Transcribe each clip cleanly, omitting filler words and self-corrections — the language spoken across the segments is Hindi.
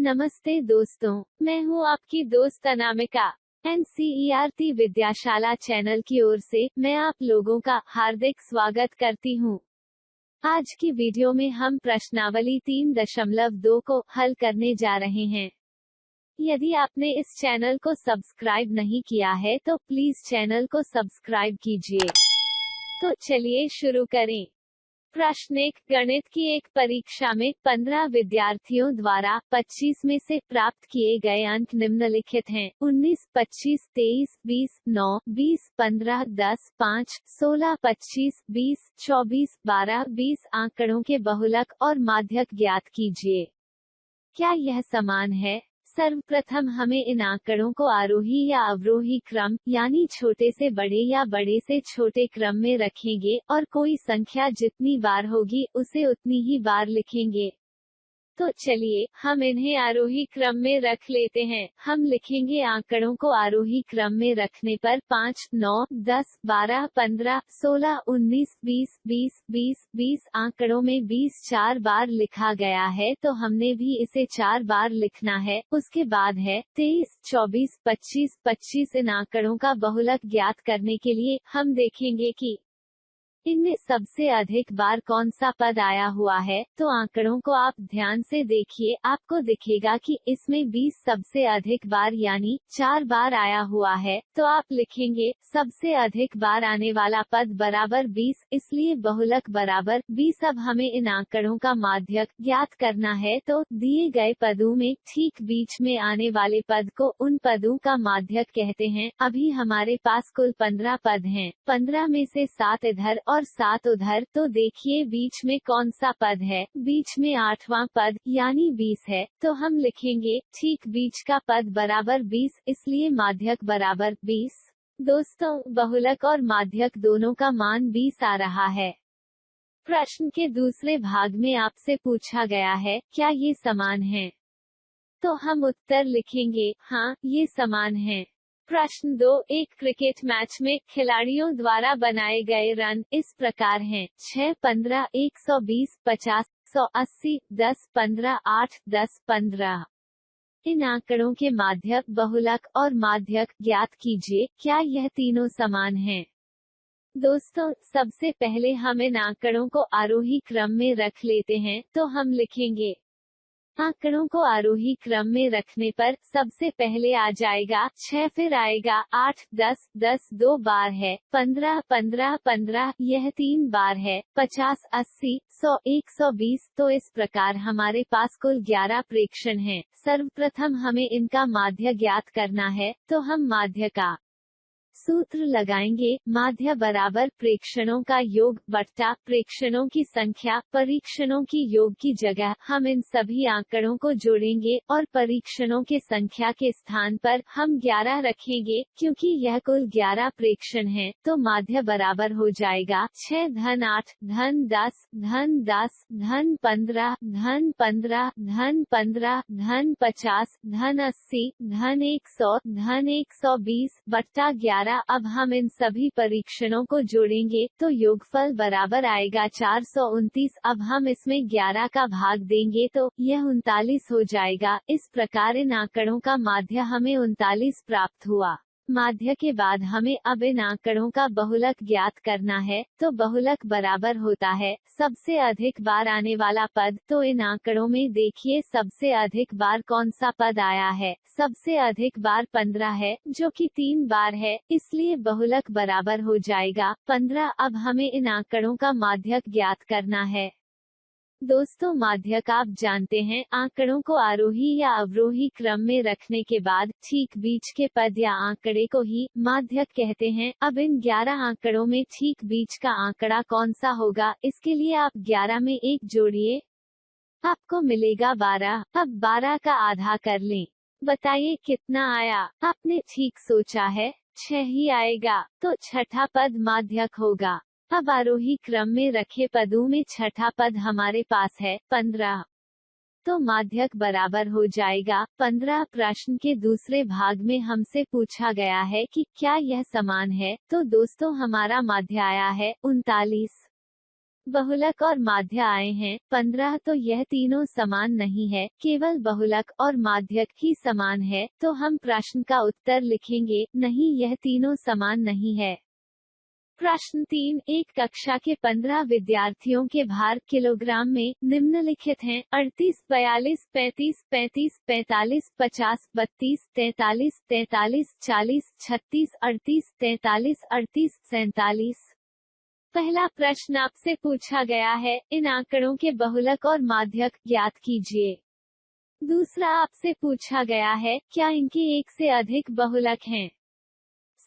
नमस्ते दोस्तों, मैं हूँ आपकी दोस्त अनामिका। एनसीईआरटी विद्याशाला चैनल की ओर से मैं आप लोगों का हार्दिक स्वागत करती हूँ। आज की वीडियो में हम प्रश्नावली 3.2 को हल करने जा रहे हैं। यदि आपने इस चैनल को सब्सक्राइब नहीं किया है तो प्लीज चैनल को सब्सक्राइब कीजिए। तो चलिए शुरू करें। प्रश्न 1, गणित की एक परीक्षा में 15 विद्यार्थियों द्वारा 25 में से प्राप्त किए गए अंक निम्नलिखित हैं: 19, 25, 23, 20, 9, 20, 15, 10, 5, 16, 25, 20, 24, 12, 20 आंकड़ों के बहुलक और माध्यक ज्ञात कीजिए। क्या यह समान है? सर्वप्रथम हमें इन आंकड़ों को आरोही या अवरोही क्रम यानी छोटे से बड़े या बड़े से छोटे क्रम में रखेंगे और कोई संख्या जितनी बार होगी उसे उतनी ही बार लिखेंगे। तो चलिए हम इन्हें आरोही क्रम में रख लेते हैं। हम लिखेंगे आंकड़ों को आरोही क्रम में रखने पर 5, 9, 10, 12, 15, 16, 19, 20, 20, 20, 20 आंकड़ों में 20 4 बार लिखा गया है, तो हमने भी इसे 4 बार लिखना है। उसके बाद है 23, 24, 25, 25 इन आंकड़ों का बहुलक ज्ञात करने के लिए हम देखेंगे कि इनमें सबसे अधिक बार कौन सा पद आया हुआ है। तो आंकड़ों को आप ध्यान से देखिए, आपको दिखेगा कि इसमें 20 सबसे अधिक बार यानी 4 बार आया हुआ है। तो आप लिखेंगे सबसे अधिक बार आने वाला पद बराबर 20, इसलिए बहुलक बराबर 20। अब हमें इन आंकड़ों का माध्यक ज्ञात करना है, तो दिए गए पदों में ठीक बीच में आने वाले पद को उन पदों का माध्यक कहते हैं। अभी हमारे पास कुल 15 पद हैं, 15 में से 7 इधर और 7 उधर। तो देखिए बीच में कौन सा पद है, बीच में 8वां पद यानी 20 है। तो हम लिखेंगे ठीक बीच का पद बराबर 20, इसलिए माध्यक बराबर 20। दोस्तों, बहुलक और माध्यक दोनों का मान 20 आ रहा है। प्रश्न के दूसरे भाग में आपसे पूछा गया है, क्या ये समान है? तो हम उत्तर लिखेंगे हाँ, ये समान है। प्रश्न 2, एक क्रिकेट मैच में खिलाड़ियों द्वारा बनाए गए रन इस प्रकार हैं: 6, 15, 120, 50, 180, 10, 15, 8, 10, 15। इन आंकड़ों के माध्यक, बहुलक और माध्यक ज्ञात कीजिए। क्या यह तीनों समान हैं? दोस्तों, सबसे पहले हम इन आंकड़ों को आरोही क्रम में रख लेते हैं। तो हम लिखेंगे आंकड़ों को आरोही क्रम में रखने पर सबसे पहले आ जाएगा 6, फिर आएगा 8, 10, 10 2 बार है, 15, 15, 15 यह 3 बार है, 50, 80, 100, 120। तो इस प्रकार हमारे पास कुल 11 प्रेक्षण हैं। सर्वप्रथम हमें इनका माध्य ज्ञात करना है, तो हम माध्य का सूत्र लगाएंगे। माध्य बराबर प्रेक्षणों का योग बट्टा प्रेक्षणों की संख्या। परीक्षणों की योग की जगह हम इन सभी आंकड़ों को जोड़ेंगे और परीक्षणों के संख्या के स्थान पर हम 11 रखेंगे, क्योंकि यह कुल 11 प्रेक्षण हैं। तो माध्य बराबर हो जाएगा 6 धन 8 धन 10 धन 10 धन 15 धन 15 धन 15 धन 50 धन 80 धन 100 धन 120 बट्टा 11। अब हम इन सभी परीक्षणों को जोड़ेंगे, तो योगफल बराबर आएगा 429। अब हम इसमें 11 का भाग देंगे तो यह 39 हो जाएगा। इस प्रकार इन आंकड़ों का माध्य हमें 39 प्राप्त हुआ। माध्य के बाद हमें अब इन आंकड़ों का बहुलक ज्ञात करना है। तो बहुलक बराबर होता है सबसे अधिक बार आने वाला पद। तो इन आंकड़ों में देखिए सबसे अधिक बार कौन सा पद आया है। सबसे अधिक बार 15 है, जो कि 3 बार है, इसलिए बहुलक बराबर हो जाएगा 15। अब हमें इन आंकड़ों का माध्यक ज्ञात करना है। दोस्तों, माध्यक आप जानते हैं, आंकड़ों को आरोही या अवरोही क्रम में रखने के बाद ठीक बीच के पद या आंकड़े को ही माध्यक कहते हैं। अब इन 11 आंकड़ों में ठीक बीच का आंकड़ा कौन सा होगा, इसके लिए आप 11 में 1 जोड़िए, आपको मिलेगा 12। अब 12 का आधा कर लें, बताइए कितना आया? आपने ठीक सोचा है, 6 ही आएगा। तो छठा पद माध्यक होगा। अब आरोही क्रम में रखे पदों में छठा पद हमारे पास है 15। तो माध्यक बराबर हो जाएगा 15। प्रश्न के दूसरे भाग में हमसे पूछा गया है कि क्या यह समान है। तो दोस्तों, हमारा माध्य आया है 39। बहुलक और माध्य आए हैं 15, तो यह तीनों समान नहीं है, केवल बहुलक और माध्यक ही समान है, तो हम प्रश्न का उत्तर लिखेंगे, नहीं यह तीनों समान नहीं है। प्रश्न 3, एक कक्षा के 15 विद्यार्थियों के भार किलोग्राम में निम्नलिखित हैं: 38, 42, 35, 35, 45, 50, 32, 43, 43, 40, 36, 38, 43, 38, 47। पहला प्रश्न आपसे पूछा गया है, इन आंकड़ों के बहुलक और माध्यक ज्ञात कीजिए। दूसरा आपसे पूछा गया है, क्या इनके एक से अधिक बहुलक हैं?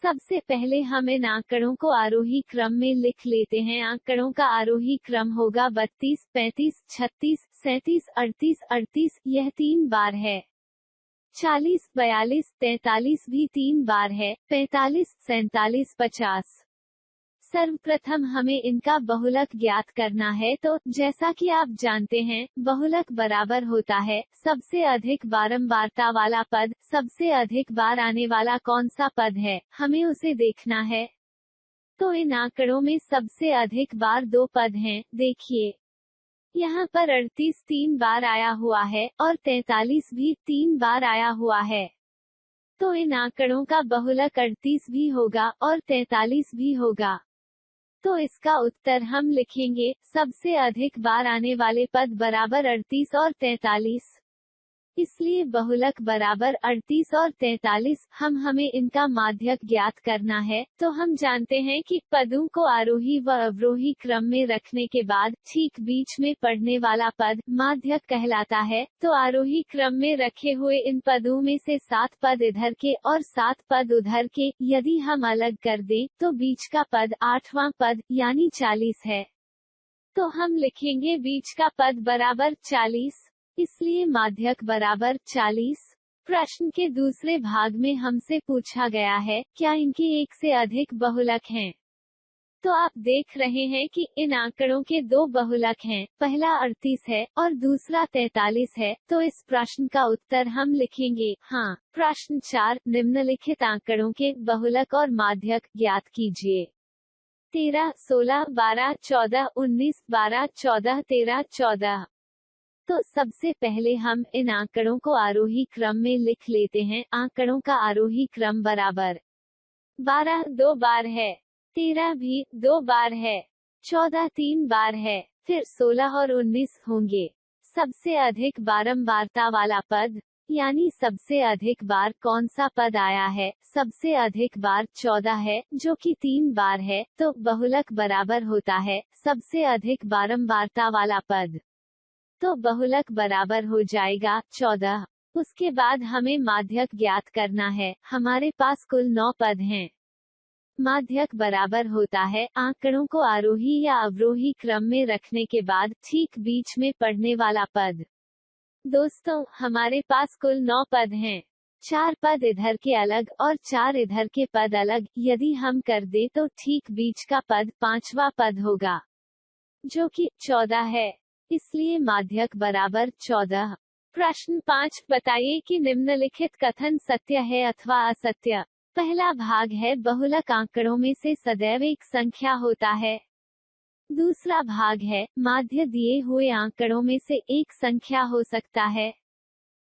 सबसे पहले हम इन आंकड़ों को आरोही क्रम में लिख लेते हैं। आंकड़ों का आरोही क्रम होगा 32, 35, 36, 37, 38, 38, यह 3 बार है। 40, 42, 43 भी 3 बार है। 45, 47, 50। सर्वप्रथम हमें इनका बहुलक ज्ञात करना है, तो जैसा कि आप जानते हैं, बहुलक बराबर होता है सबसे अधिक बारंबारता वाला पद। सबसे अधिक बार आने वाला कौन सा पद है, हमें उसे देखना है। तो इन आंकड़ों में सबसे अधिक बार 2 पद हैं। देखिए, यहाँ पर 38 3 बार आया हुआ है और 43 भी 3 बार आया हुआ है। तो इन आंकड़ों का बहुलक 38 भी होगा और 43 भी होगा। तो इसका उत्तर हम लिखेंगे, सबसे अधिक बार आने वाले पद बराबर 38 और 43। इसलिए बहुलक बराबर 38 और 43। हमें इनका माध्यक ज्ञात करना है, तो हम जानते हैं कि पदों को आरोही व अवरोही क्रम में रखने के बाद ठीक बीच में पड़ने वाला पद माध्यक कहलाता है। तो आरोही क्रम में रखे हुए इन पदों में से 7 पद इधर के और 7 पद उधर के यदि हम अलग कर दें, तो बीच का पद 8वां पद यानी 40 है। तो हम लिखेंगे बीच का पद बराबर 40, इसलिए माध्यक बराबर 40। प्रश्न के दूसरे भाग में हमसे पूछा गया है, क्या इनके एक से अधिक बहुलक हैं? तो आप देख रहे हैं कि इन आंकड़ों के 2 बहुलक हैं, पहला 38 है और दूसरा 43 है। तो इस प्रश्न का उत्तर हम लिखेंगे हाँ। प्रश्न 4, निम्नलिखित आंकड़ों के बहुलक और माध्यक ज्ञात कीजिए। 13, 16, 12, 14, 19, 12, 14, 13, 14। तो सबसे पहले हम इन आंकड़ों को आरोही क्रम में लिख लेते हैं। आंकड़ों का आरोही क्रम बराबर 12 2 बार है, 13 भी 2 बार है, 14 3 बार है, फिर 16 और 19 होंगे। सबसे अधिक बारंबारता वाला पद यानी सबसे अधिक बार कौन सा पद आया है? सबसे अधिक बार 14 है, जो कि 3 बार है। तो बहुलक बराबर होता है सबसे अधिक बारंबारता वाला पद। तो बहुलक बराबर हो जाएगा 14। उसके बाद हमें माध्यक ज्ञात करना है। हमारे पास कुल 9 पद हैं। माध्यक बराबर होता है आंकड़ों को आरोही या अवरोही क्रम में रखने के बाद ठीक बीच में पड़ने वाला पद। दोस्तों, हमारे पास कुल 9 पद हैं। 4 पद इधर के अलग और 4 इधर के पद अलग यदि हम कर दें तो ठीक बीच का पद 5वां पद होगा, जो कि 14 है। इसलिए माध्यक बराबर 14। प्रश्न 5, बताइए कि निम्नलिखित कथन सत्य है अथवा असत्य। पहला भाग है, बहुलक आंकड़ों में से सदैव एक संख्या होता है। दूसरा भाग है, माध्य दिए हुए आंकड़ों में से एक संख्या हो सकता है।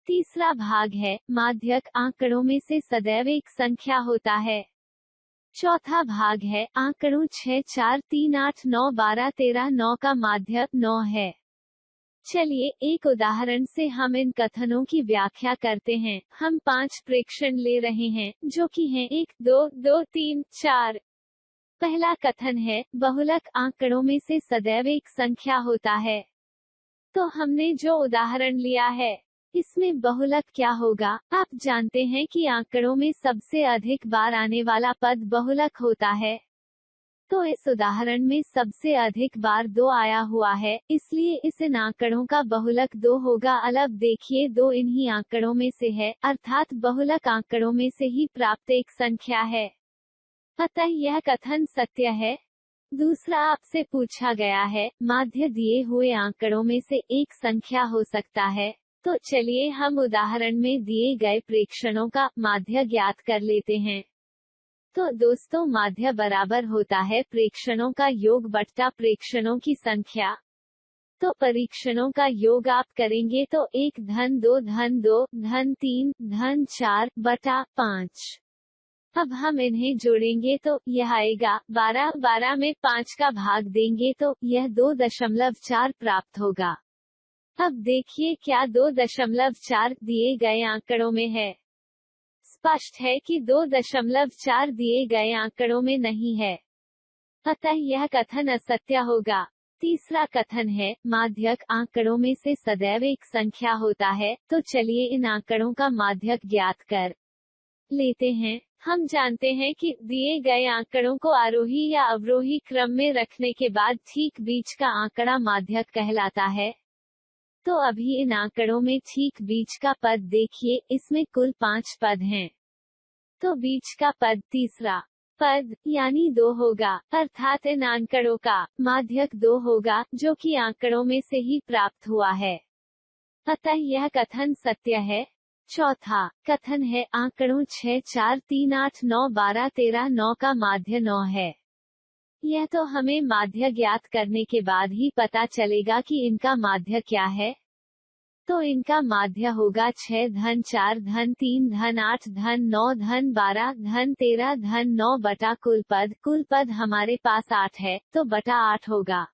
तीसरा भाग है, माध्यक आंकड़ों में से सदैव एक संख्या होता है। चौथा भाग है, आंकड़ों 6, 4, 3, 8, 9, 12, 13, 9 का माध्यक 9 है। चलिए एक उदाहरण से हम इन कथनों की व्याख्या करते हैं। हम 5 प्रेक्षण ले रहे हैं, जो कि हैं 1, 2, 2, 3, 4। पहला कथन है, बहुलक आंकड़ों में से सदैव एक संख्या होता है। तो हमने जो उदाहरण लिया है, इसमें बहुलक क्या होगा? आप जानते हैं कि आंकड़ों में सबसे अधिक बार आने वाला पद बहुलक होता है। तो इस उदाहरण में सबसे अधिक बार 2 आया हुआ है, इसलिए इस इन आंकड़ों का बहुलक 2 होगा। अब देखिए 2 इन्हीं आंकड़ों में से है, अर्थात बहुलक आंकड़ों में से ही प्राप्त एक संख्या है। अतः यह कथन सत्य है। दूसरा आपसे पूछा गया है, माध्य दिए हुए आंकड़ों में से एक संख्या हो सकता है। तो चलिए हम उदाहरण में दिए गए प्रेक्षणों का माध्य ज्ञात कर लेते हैं। तो दोस्तों माध्य बराबर होता है प्रेक्षणों का योग बट्टा प्रेक्षणों की संख्या। तो परीक्षणों का योग आप करेंगे तो 1 धन 2 धन 2 धन 3 धन 4 बटा 5। अब हम इन्हें जोड़ेंगे तो यह आएगा 12। 12 में 5 का भाग देंगे तो यह 2.4 प्राप्त होगा। अब देखिए क्या 2.4 दिए गए आंकड़ों में है। स्पष्ट है कि 2.4 दिए गए आंकड़ों में नहीं है, अतः यह कथन असत्य होगा। तीसरा कथन है, माध्यक आंकड़ों में से सदैव एक संख्या होता है। तो चलिए इन आंकड़ों का माध्यक ज्ञात कर लेते हैं। हम जानते हैं कि दिए गए आंकड़ों को आरोही या अवरोही क्रम में रखने के बाद ठीक बीच का आंकड़ा माध्यक कहलाता है। तो अभी इन आंकड़ों में ठीक बीच का पद देखिए, इसमें कुल 5 पद हैं। तो बीच का पद तीसरा पद यानी 2 होगा, अर्थात इन आंकड़ों का माध्यक 2 होगा, जो कि आंकड़ों में से ही प्राप्त हुआ है। अतः यह कथन सत्य है। चौथा कथन है, आंकड़ों 6 4 3 8 9 12 13 9 का माध्य 9 है। यह तो हमें माध्य ज्ञात करने के बाद ही पता चलेगा कि इनका माध्य क्या है। तो इनका माध्य होगा 6 धन 4 धन 3 धन 8 धन 9 धन 12 धन 13 धन 9 बटा कुल पद हमारे पास 8 है, तो बटा 8 होगा।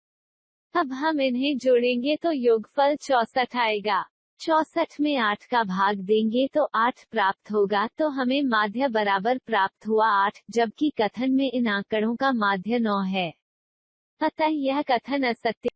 अब हम इन्हें जोड़ेंगे तो योगफल 64 आएगा। 64 में 8 का भाग देंगे तो 8 प्राप्त होगा। तो हमें माध्य बराबर प्राप्त हुआ 8, जबकि कथन में इन आंकड़ों का माध्य 9 है। अतः यह कथन असत्य